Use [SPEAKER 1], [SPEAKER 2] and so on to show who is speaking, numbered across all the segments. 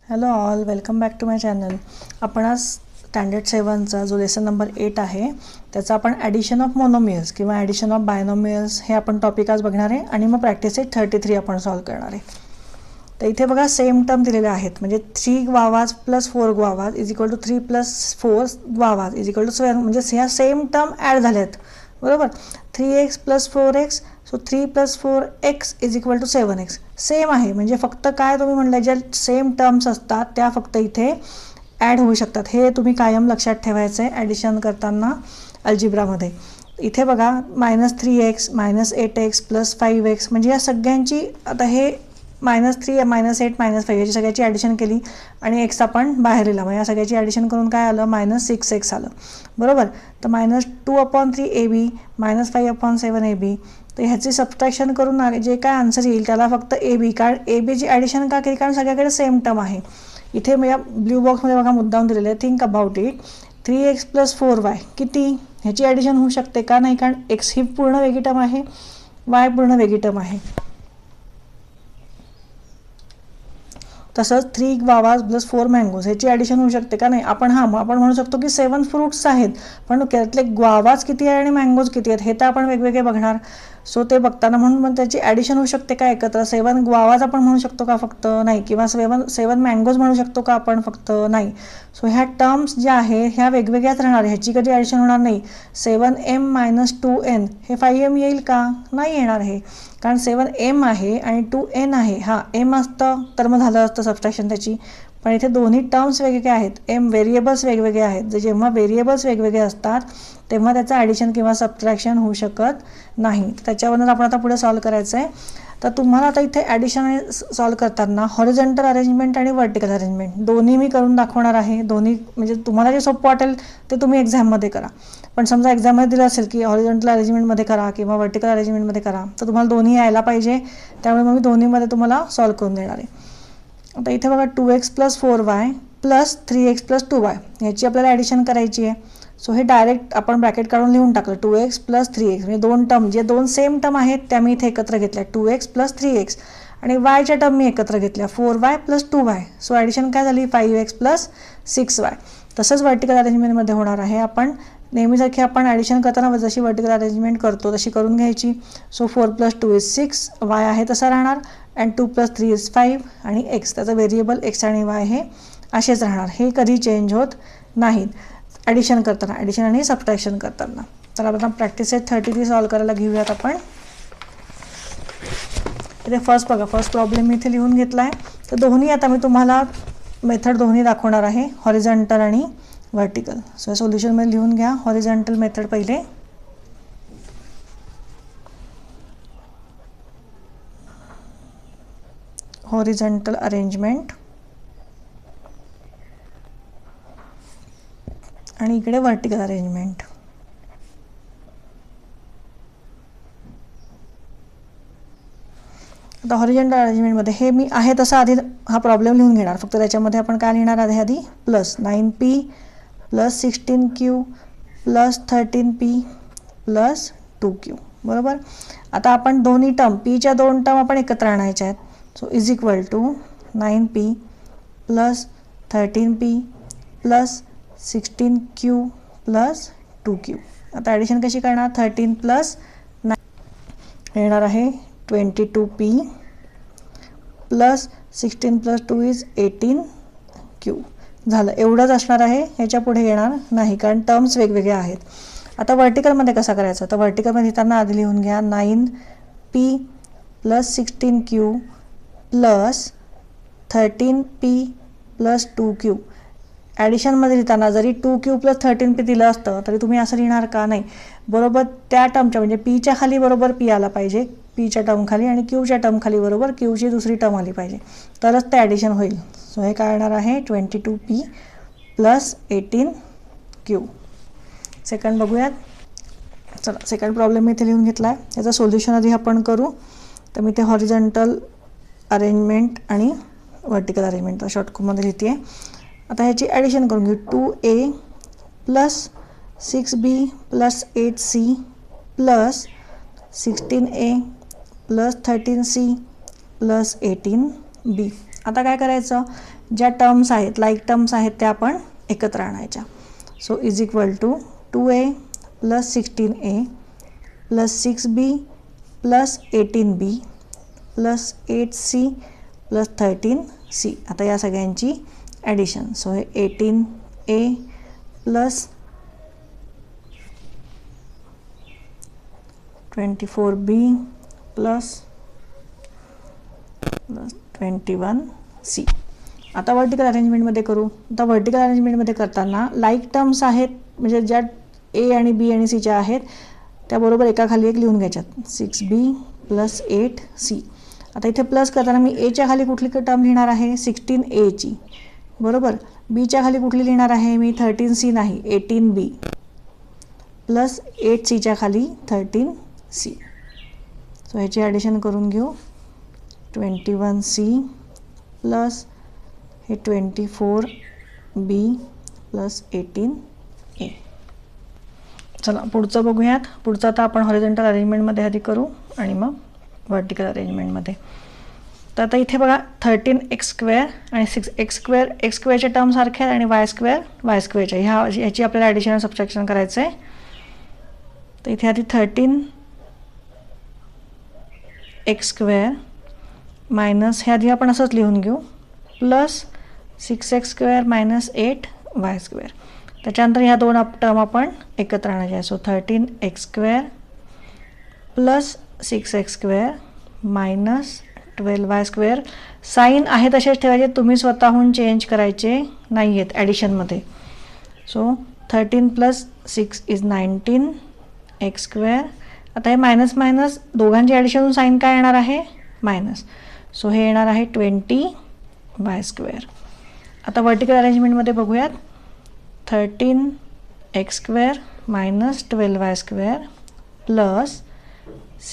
[SPEAKER 1] Hello all, welcome back to my channel. आपण आज standard 7चा जो लेसन नंबर 8 आहे त्याचा आपण ॲडिशन ऑफ मोनोमियल्स किंवा ॲडिशन ऑफ बायनोमियल्स हे आपण टॉपिक आज बघणार आहे आणि मग प्रॅक्टिस सेट 33 आपण सॉल्व करणार आहे. तर इथे बघा सेम टर्म दिलेले आहेत, म्हणजे 3 guavas plus 4 guavas is equal to 3 plus 4 guavas is equal to 7, म्हणजे ह्या सेम टर्म ॲड झाल्या आहेत, बरोबर. 3x plus 4x, so 3 plus 4x is equal to 7x same आहे. म्हणजे फक्त काय तुम्ही म्हणलं, ज्या सेम टर्म्स असतात त्या फक्त इथे ॲड होऊ शकतात. हे तुम्ही कायम लक्षात ठेवायचं आहे ॲडिशन करताना अल्जिब्रामध्ये. इथे बघा -3x -8x प्लस 5x, म्हणजे या सगळ्यांची आता हे -3 -8 -5 याची सगळ्याची ॲडिशन केली आणि x आपण बाहेर लिहिला, मग या सगळ्याची ॲडिशन करून काय आलं -6x आलं, बरोबर. तर -2/3ab -5/7ab. तर ह्याची सबट्रॅक्शन करून जे काय आन्सर येईल त्याला फक्त ab, कारण abची ॲडिशन का केली, कारण सगळ्याकडे सेम टर्म आहे. इथे या ब्ल्यू बॉक्समध्ये बघा मुद्दाम दिलेलं आहे, think about it. 3x plus 4y किती, ह्याची ॲडिशन होऊ शकते का, नाही, कारण x ही पूर्ण वेगळी टर्म आहे, y पूर्ण वेगळी टर्म आहे. तसंच 3 ग्वावाज प्लस 4 मँगोज ह्याची ॲडिशन होऊ शकते का, नाही. आपण म्हणू शकतो की 7 फ्रूट्स आहेत, पण त्यातले ग्वावाज किती आहे आणि मँगोज किती आहेत हे तर आपण वेगवेगळे बघणार. सो ते बघताना म्हणून मग त्याची ॲडिशन होऊ शकते का एकत्र. 7 ग्वावाज आपण म्हणू शकतो का फक्त, नाही, किंवा 7 मँगोज म्हणू शकतो का आपण फक्त, नाही. सो ह्या टर्म्स ज्या आहेत ह्या वेगवेगळ्याच राहणार, ह्याची कधी ॲडिशन होणार नाही. 7m - 2n हे 5m येईल का, नाही येणार हे, कारण 7m आहे आणि 2n आहे. हा m असतं तर मग झालं असतं सबट्रॅक्शन त्याची, पण इथे दोन्ही टर्म्स वेगवेगळे आहेत, व्हेरिएबल्स वेगवेगळे आहेत. जेव्हा व्हेरिएबल्स वेगवेगळे असतात तेव्हा त्याचं ॲडिशन किंवा सबट्रॅक्शन होऊ शकत नाही. त्याच्यावरून आपण आता पुढे सॉल्व करायचं आहे. तर तुम्हाला आता इथे ॲडिशन सॉल्व करताना हॉरिझॉन्टल अरेंजमेंट आणि व्हर्टिकल अरेंजमेंट दोन्ही मी करून दाखवणार आहे. दोन्ही म्हणजे तुम्हाला जे सोपं वाटेल ते तुम्ही एक्झाममध्ये करा. पण समजा एक्झाममध्ये दिलं असेल की हॉरिझॉन्टल अरेंजमेंटमध्ये करा किंवा व्हर्टिकल अरेंजमेंटमध्ये करा, तर तुम्हाला दोन्ही यायला पाहिजे, त्यामुळे मग मी दोन्हीमध्ये तुम्हाला सॉल्व करून देणार आहे. आता इथे बघा 2x plus 4y plus 3x plus 2y ह्याची आपल्याला ॲडिशन करायची आहे. सो हे डायरेक्ट आपण ब्रॅकेट काढून लिहून टाकलं, 2x प्लस 3x, म्हणजे दोन टर्म जे दोन सेम टर्म आहेत त्या मी इथे एकत्र घेतल्या, 2x प्लस 3x, आणि yच्या टर्म मी एकत्र घेतल्या, 4y plus 2y. So addition काय झाली, 5x प्लस 6y. तसंच व्हर्टिकल अरेंजमेंटमध्ये होणार आहे. आपण नेहमीसारखी आपण ॲडिशन करताना जशी व्हर्टिकल अरेंजमेंट करतो तशी करून घ्यायची. सो 4 प्लस 2 इज 6, y आहे तसा राहणार, अँड 2 प्लस 3 इज 5, आणि x त्याचं व्हेरिएबल x आणि y हे असेच राहणार, हे कधी चेंज होत नाहीत ॲडिशन करताना, ॲडिशन आणि सबट्रॅक्शन करताना. तर आपण प्रॅक्टिस सेट 33 सॉल्व करायला घेऊयात आपण. इथे फर्स्ट बघा, फर्स्ट प्रॉब्लेम मी इथे लिहून घेतला आहे. तर दोन्ही आता मी तुम्हाला मेथड दोन्ही दाखवणार आहे, हॉरिझॉन्टल आणि व्हर्टिकल. सो सोल्युशनमध्ये लिहून घ्या हॉरिझॉन्टल मेथड पहिले. हॉरिझॉन्टल अरेंजमेंट आणि इकडे व्हर्टिकल अरेंजमेंट. आता हॉरिझॉन्टल अरेंजमेंटमध्ये हे मी आहे तसं आधी हा प्रॉब्लेम लिहून घेणार, फक्त त्याच्यामध्ये आपण काय लिहिणार आहे आधी, plus 9p plus 16q plus 13p plus 2q, बरोबर. आता आपण दोन्ही टर्म पीच्या दोन टर्म आपण एकत्र आणायच्या आहेत. So is equal to 9p plus 13p plus 16q plus 2q. आता ॲडिशन कशी करणार, 13 प्लस 9 येणार आहे 22p plus 16 plus 2 is 18q. झालं, एवढंच असणार आहे, ह्याच्या पुढे येणार नाही कारण टर्म्स वेगवेगळे आहेत. आता व्हर्टिकलमध्ये कसं करायचं, तर व्हर्टिकलमध्ये लिहिताना आधी लिहून घ्या 9p plus 16q plus 13p plus 2q. ॲडिशनमध्ये लिहिताना जरी 2q प्लस 13p दिलं असतं तरी तुम्ही असं लिहिणार का, नाही, बरोबर त्या टर्मच्या म्हणजे पीच्या खाली बरोबर p आला पाहिजे, पीच्या टर्म खाली, आणि क्यूच्या टर्म खाली बरोबर क्यूची दुसरी टर्म आली पाहिजे, तरच ते ॲडिशन होईल. सो हे काय येणार आहे 22p प्लस 18q. सेकंड बघूयात. चला, सेकंड प्रॉब्लेम मी इथे लिहून घेतला आहे, याचं सोल्युशन आधी आपण करू. तर मी ते हॉरिझॉन्टल अरेंजमेंट आणि व्हर्टिकल अरेंजमेंट शॉर्टकटमध्ये लिहिते आहे. आता ह्याची ॲडिशन करून घेऊ, 2a plus 6b plus 8c plus 16a plus 13c plus 18b. आता काय करायचं, ज्या टर्म्स आहेत लाईक टर्म्स आहेत त्या आपण एकत्र आणायच्या. So is equal to 2a plus 16a plus 6b plus 18b plus 8c plus 13c. आता या सगळ्यांची ॲडिशन. सो हे 18a plus 24b plus 21c. आता वर्टिकल अरेंजमेंटमध्ये करू. आता वर्टिकल अरेंजमेंटमध्ये करताना लाईक टर्म्स आहेत म्हणजे ज्या ए आणि बी आणि सीच्या आहेत त्याबरोबर एकाखाली एक लिहून घ्यायच्यात. 6b plus 8c. आता इथे प्लस करताना मी एच्या खाली कुठली टर्म लिहिणार आहे, 16a बरोबर. बीच्या खाली कुठली लिहिणार आहे मी, 13c नाही 18b प्लस 8cच्या खाली 13c. सो ह्याची ॲडिशन करून घेऊ. 21c प्लस हे 24b प्लस 18a. चला पुढचं बघूयात. पुढचं आता आपण हॉरिझॉन्टल अरेंजमेंटमध्ये आधी करू आणि मग वर्टिकल अरेंजमेंटमध्ये. तर आता इथे बघा 13x² आणि 6x². x² टर्म सारख्या आणि y² y²च्या ह्याची आपल्याला ॲडिशन आणि सबट्रॅक्शन करायचं आहे. तर इथे आधी 13x² मायनस हे आधी आपण असंच लिहून घेऊ प्लस 6x² मायनस 8y². त्याच्यानंतर ह्या दोन टर्म आपण एकत्र आणायच्या आहे. So 13x² plus 6x² minus 12y². Sine आहे तसेच ठेवायचे, तुम्ही स्वतःहून चेंज करायचे नाही आहेत ॲडिशनमध्ये. So 13 plus 6 is 19x². आता हे मायनस मायनस दोघांची ॲडिशन साईन काय येणार आहे, मायनस. सो हे येणार आहे 20y². आता वर्टिकल अरेंजमेंटमध्ये बघूयात. 13x² minus 12y² plus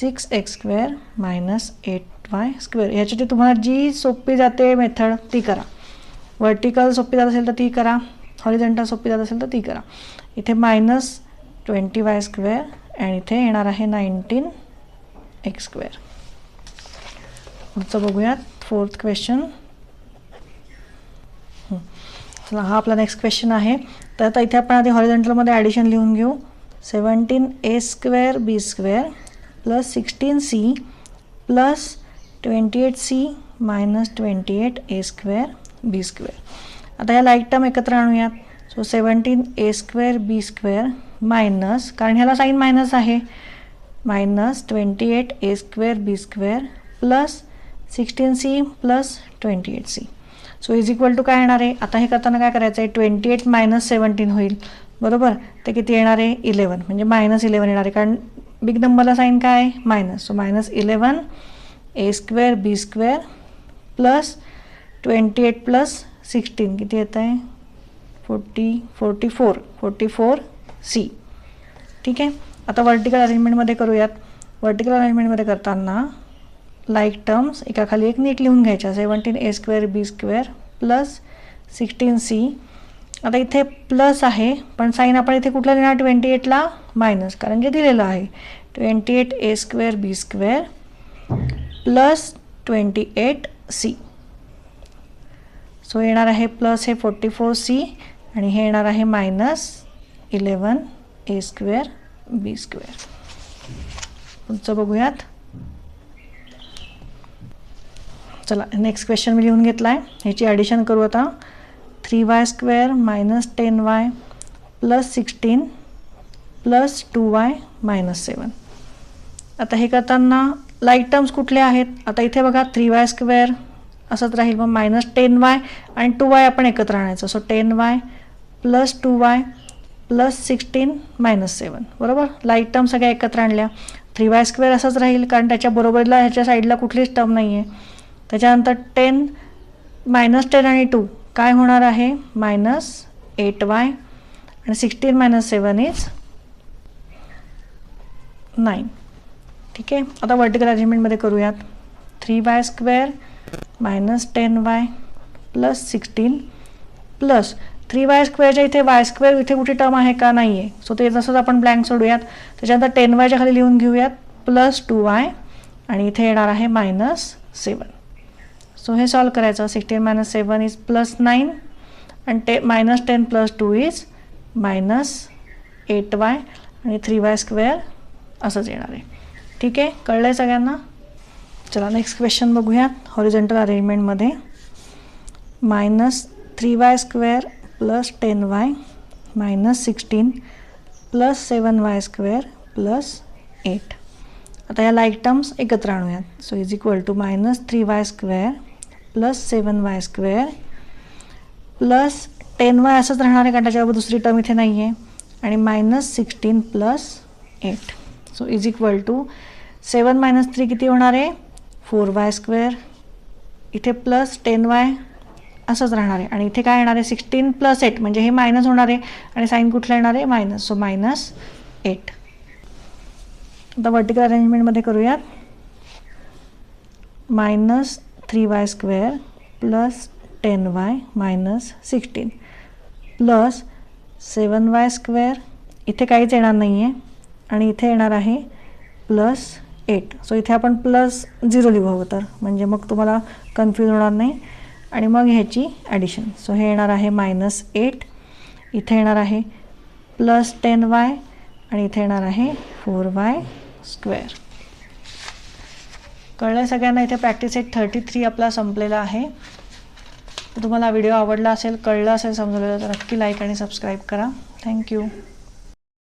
[SPEAKER 1] 6x² minus 8y². ह्याच्यासाठी तुम्हाला जी सोपी जाते मेथड ती करा. वर्टिकल सोपी जात असेल तर ती करा, हॉरिझॉन्टल सोपी जात असेल तर ती करा. इथे मायनस 20y² आणि इथे येणार आहे 19x². पुढचं बघूयात. 4th question. चला हा आपला नेक्स्ट क्वेश्चन आहे. तर आता इथे आपण आधी हॉरिझॉन्टलमध्ये ॲडिशन लिहून घेऊ. 17a² b² plus 16c plus 28c minus 28a² b². आता या लाईक टर्म एकत्र आणूयात. सो 17a² b² मायनस, कारण ह्याला साईन मायनस आहे, minus 28a² b² plus 16c plus 28c. So is equal to काय येणार आहे. आता हे करताना काय करायचं आहे, 28 मायनस 17 होईल बरोबर. ते किती येणार आहे, 11 म्हणजे मायनस 11 येणार आहे, कारण बिग नंबरला साईन काय आहे, minus. So minus 11 a² b² plus 28 plus 16 किती येत आहे, 44c. ठीक आहे. आता वर्टिकल अरेंजमेंटमध्ये करूयात. वर्टिकल अरेंजमेंटमध्ये करताना लाईक टर्म्स एकाखाली एक नीट लिहून घ्यायच्या. 17a² b² plus 16c. आता इथे प्लस आहे पण साईन आपण इथे कुठला लिहिणार, 28ला मायनस, कारण जे दिलेलं आहे 28a² b² plus 28c. So येणार आहे प्लस हे 44c आणि हे येणार आहे मायनस 11a² b². पुढचं बघूयात. चला नेक्स्ट क्वेश्चन मी लिहून घेतला आहे. ह्याची ॲडिशन करू आता. 3y² minus 10y plus 16 plus 2y minus 7. आता हे करताना लाईक टर्म्स कुठले आहेत. आता इथे बघा 3y² असंच राहील, मग मायनस 10y आणि 2y आपण एकत्र आणायचं. So 10y plus 2y plus 16 minus 7 बरोबर. लाईक टर्म सगळ्या एकत्र आणल्या. 3y² असंच राहील कारण त्याच्या बरोबरीला ह्याच्या साईडला कुठलीच टर्म नाही आहे. त्याच्यानंतर 10 मायनस 10 आणि 2 काय होणार आहे, मायनस 8y आणि 16 मायनस 7 इज 9. ठीक आहे. आता वर्टिकल अरेंजमेंटमध्ये करूयात. 3y² minus 10y plus 16 plus 3y² इथे y² इथे कुठे टर्म आहे का, नाही आहे. सो ते तसंच आपण ब्लँक सोडूयात. त्याच्यानंतर 10y खाली लिहून घेऊयात प्लस 2y आणि इथे येणार आहे मायनस 7. सो हे सॉल्व करायचं. 16 मायनस 7 इज +9 आणि मायनस 10 प्लस 2 इज -8y आणि 3y² असंच येणार आहे. ठीक आहे, कळलं आहे सगळ्यांना. चला नेक्स्ट क्वेश्चन बघूयात. हॉरिझॉन्टल अरेंजमेंटमध्ये -3y² + 10y -16 + 7y² + 8. आता या लाईक टर्म्स एकत्र आणूयात. So is equal to -3y² + 7y² + 10y असंच राहणार आहे कारण त्याच्याबरोबर दुसरी टर्म इथे नाही आहे आणि -16 + 8. सो इज इक्वल टू 7 - 3 किती होणार आहे 4y². इथे प्लस 10y असंच राहणार आहे आणि इथे काय येणार आहे 16 + 8 म्हणजे हे मायनस होणार आहे आणि साईन कुठला येणार आहे मायनस. सो -8. आता वर्टिकल अरेंजमेंटमध्ये करूयात. -3y² + 10y -16 + 7y². इथे काहीच येणार नाही आहे आणि इथे येणार आहे +8. सो इथे आपण +0 लिहू हवं तर म्हणजे मग तुम्हाला कन्फ्यूज होणार नाही. आणि मग ह्याची ॲडिशन. सो हे येणार आहे -8. इथे येणार आहे +10y आणि इथे येणार आहे 4y². कळलं आहे सगळ्यांना. इथे प्रॅक्टिस सेट 33 आपला संपलेला आहे. तर तुम्हाला व्हिडिओ आवडला असेल, कळलं असेल, समजलेलं तर नक्की लाईक आणि सबस्क्राईब करा. थँक्यू.